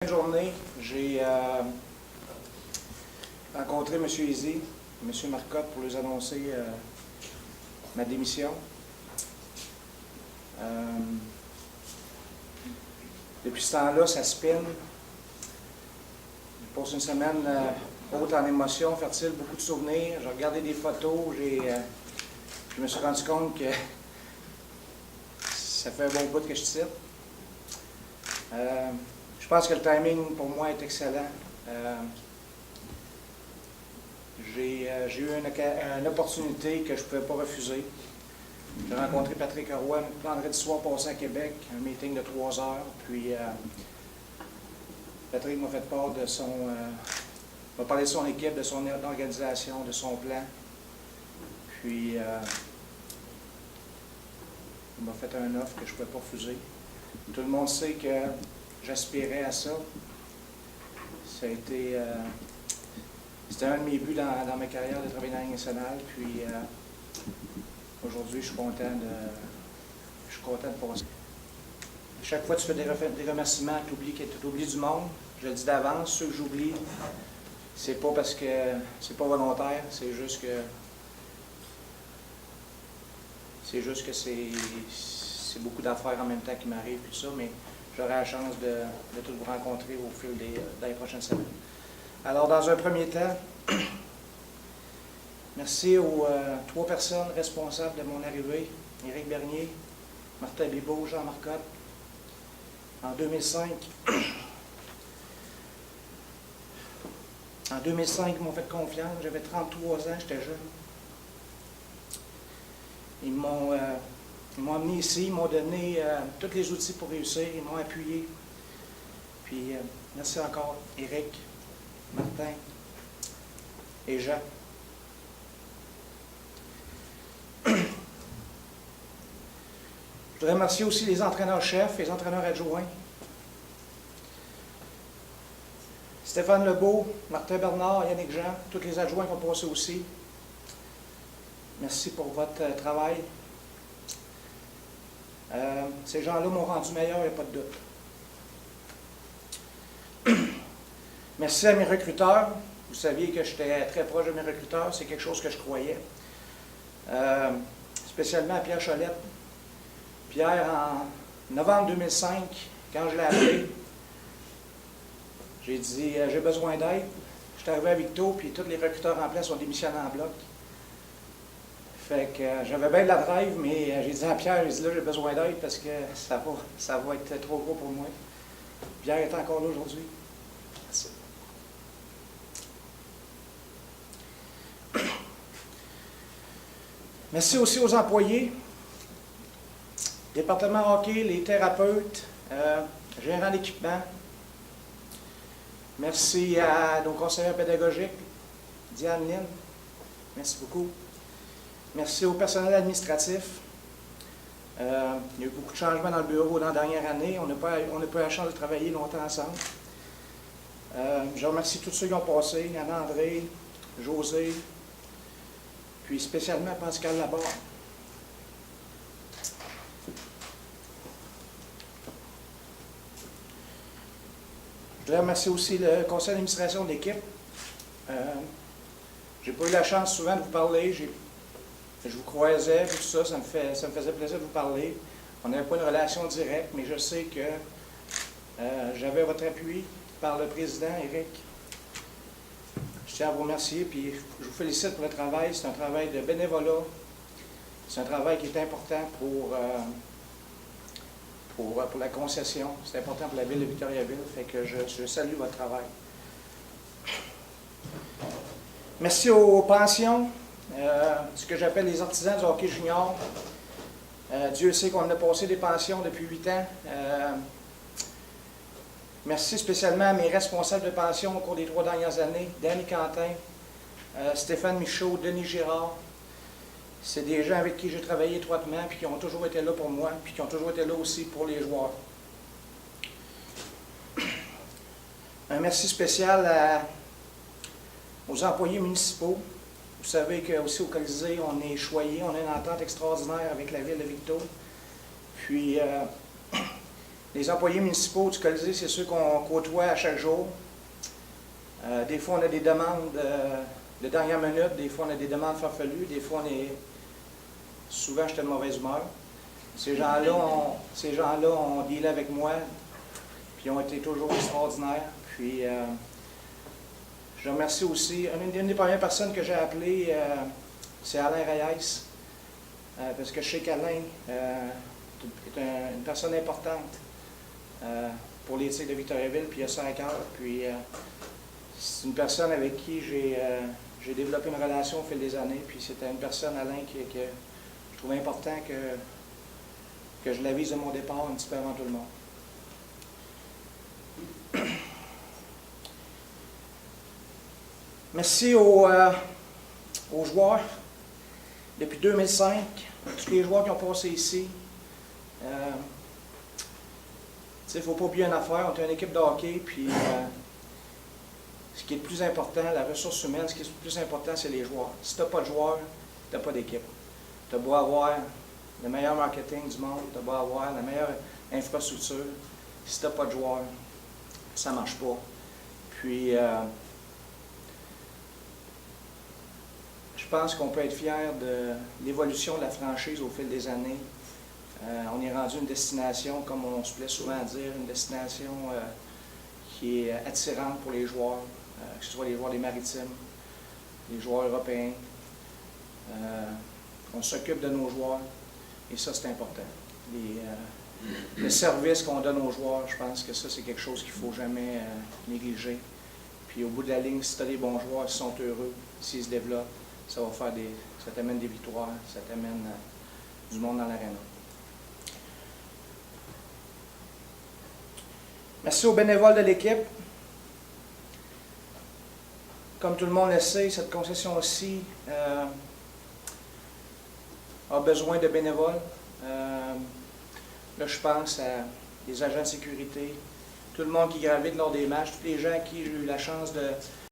Fin de journée, j'ai rencontré M. Izzy, M. Marcotte pour lui annoncer ma démission. Depuis ce temps-là, ça spinne. Je passe une semaine haute en émotions, fertile, beaucoup de souvenirs. J'ai regardé des photos, je me suis rendu compte que ça fait un bon bout que je tire. Je pense que le timing pour moi est excellent. J'ai eu une opportunité que je ne pouvais pas refuser. J'ai rencontré Patrick Roy vendredi soir passé à Québec, un meeting de 3 heures. Puis Patrick m'a fait part de m'a parlé de son équipe, de son organisation, de son plan. Puis il m'a fait un offre que je ne pouvais pas refuser. Tout le monde sait que j'aspirais à ça. Ça a été... c'était un de mes buts dans ma carrière de travailler dans la Ligue nationale. Puis aujourd'hui, je suis content de passer. Chaque fois que tu fais des remerciements, tu oublies du monde. Je le dis d'avance, ceux que j'oublie, c'est pas parce que c'est pas volontaire, c'est juste que c'est beaucoup d'affaires en même temps qui m'arrivent, puis ça, mais j'aurai la chance de tout vous rencontrer au fil des prochaines semaines. Alors, dans un premier temps, merci aux 3 personnes responsables de mon arrivée, Éric Bernier, Martin Bibeau, Jean Marcotte. En 2005, ils m'ont fait confiance, j'avais 33 ans, j'étais jeune. Ils m'ont amené ici, ils m'ont donné tous les outils pour réussir, ils m'ont appuyé. Puis merci encore, Éric, Martin et Jean. Je voudrais remercier aussi les entraîneurs-chefs, les entraîneurs adjoints. Stéphane Lebeau, Martin Bernard, Yannick Jean, tous les adjoints qui ont passé aussi. Merci pour votre travail. Ces gens-là m'ont rendu meilleur, il n'y a pas de doute. Merci à mes recruteurs. Vous saviez que j'étais très proche de mes recruteurs, c'est quelque chose que je croyais. Spécialement à Pierre Cholette. Pierre, en novembre 2005, quand je l'ai appelé, j'ai dit « j'ai besoin d'aide ». Je suis arrivé à Victo, puis tous les recruteurs en place ont démissionné en bloc. Fait que j'avais bien de la drive, mais j'ai dit à Pierre, j'ai dit là, j'ai besoin d'aide parce que ça va être trop gros pour moi. Pierre est encore là aujourd'hui. Merci. Merci aussi aux employés, département hockey, les thérapeutes, gérants d'équipement. Merci à nos conseillers pédagogiques, Diane, Lynn, merci beaucoup. Merci au personnel administratif. Il y a eu beaucoup de changements dans le bureau dans la dernière année. On n'a pas eu la chance de travailler longtemps ensemble. Je remercie tous ceux qui ont passé, Anne-André, José, puis spécialement Pascal Labarre. Je voudrais remercier aussi le conseil d'administration de l'équipe. J'ai pas eu la chance souvent de vous parler. Je vous croisais, tout ça, ça me faisait plaisir de vous parler. On n'avait pas une relation directe, mais je sais que j'avais votre appui par le président, Éric. Je tiens à vous remercier, puis je vous félicite pour le travail. C'est un travail de bénévolat. C'est un travail qui est important pour la concession. C'est important pour la ville de Victoriaville. Fait que je salue votre travail. Merci aux pensions. Ce que j'appelle les artisans du hockey junior. Dieu sait qu'on a passé des pensions depuis 8 ans. Merci spécialement à mes responsables de pension au cours des 3 dernières années, Danny Quentin, Stéphane Michaud, Denis Girard. C'est des gens avec qui j'ai travaillé étroitement, puis qui ont toujours été là pour moi, puis qui ont toujours été là aussi pour les joueurs. Un merci spécial aux employés municipaux. Vous savez qu'aussi au Colisée, on est choyé, on a une entente extraordinaire avec la ville de Victo. Puis, Les employés municipaux du Colisée, c'est ceux qu'on côtoie à chaque jour. Des fois, on a des demandes de dernière minute, des fois, on a des demandes farfelues, des fois, souvent, j'étais de mauvaise humeur. Ces gens-là ont dealé avec moi, puis ont été toujours extraordinaires. Puis, je remercie aussi, une des premières personnes que j'ai appelées, c'est Alain Reyes, parce que je sais qu'Alain est une personne importante pour l'éthique de Victoriaville, puis il a ça à cœur. Puis, c'est une personne avec qui j'ai développé une relation au fil des années, puis c'était une personne, Alain, que je trouvais important que je l'avise de mon départ un petit peu avant tout le monde. Merci aux joueurs. Depuis 2005, tous les joueurs qui ont passé ici. Il ne faut pas oublier une affaire, on est une équipe de hockey, puis ce qui est le plus important, la ressource humaine, ce qui est le plus important, c'est les joueurs. Si tu n'as pas de joueurs, tu n'as pas d'équipe. Tu as beau avoir le meilleur marketing du monde, tu as beau avoir la meilleure infrastructure. Si tu n'as pas de joueurs, ça ne marche pas. Puis, je pense qu'on peut être fier de l'évolution de la franchise au fil des années. On est rendu une destination, comme on se plaît souvent à dire, une destination qui est attirante pour les joueurs, que ce soit les joueurs des Maritimes, les joueurs européens. On s'occupe de nos joueurs et ça, c'est important. Le service qu'on donne aux joueurs, je pense que ça, c'est quelque chose qu'il ne faut jamais négliger. Puis au bout de la ligne, si tu as des bons joueurs, ils sont heureux, s'ils se développent, ça va faire ça t'amène des victoires, ça t'amène du monde dans l'aréna. Merci aux bénévoles de l'équipe. Comme tout le monde le sait, cette concession-ci a besoin de bénévoles. Là, je pense à des agents de sécurité, tout le monde qui gravite lors des matchs, tous les gens à qui j'ai eu la chance de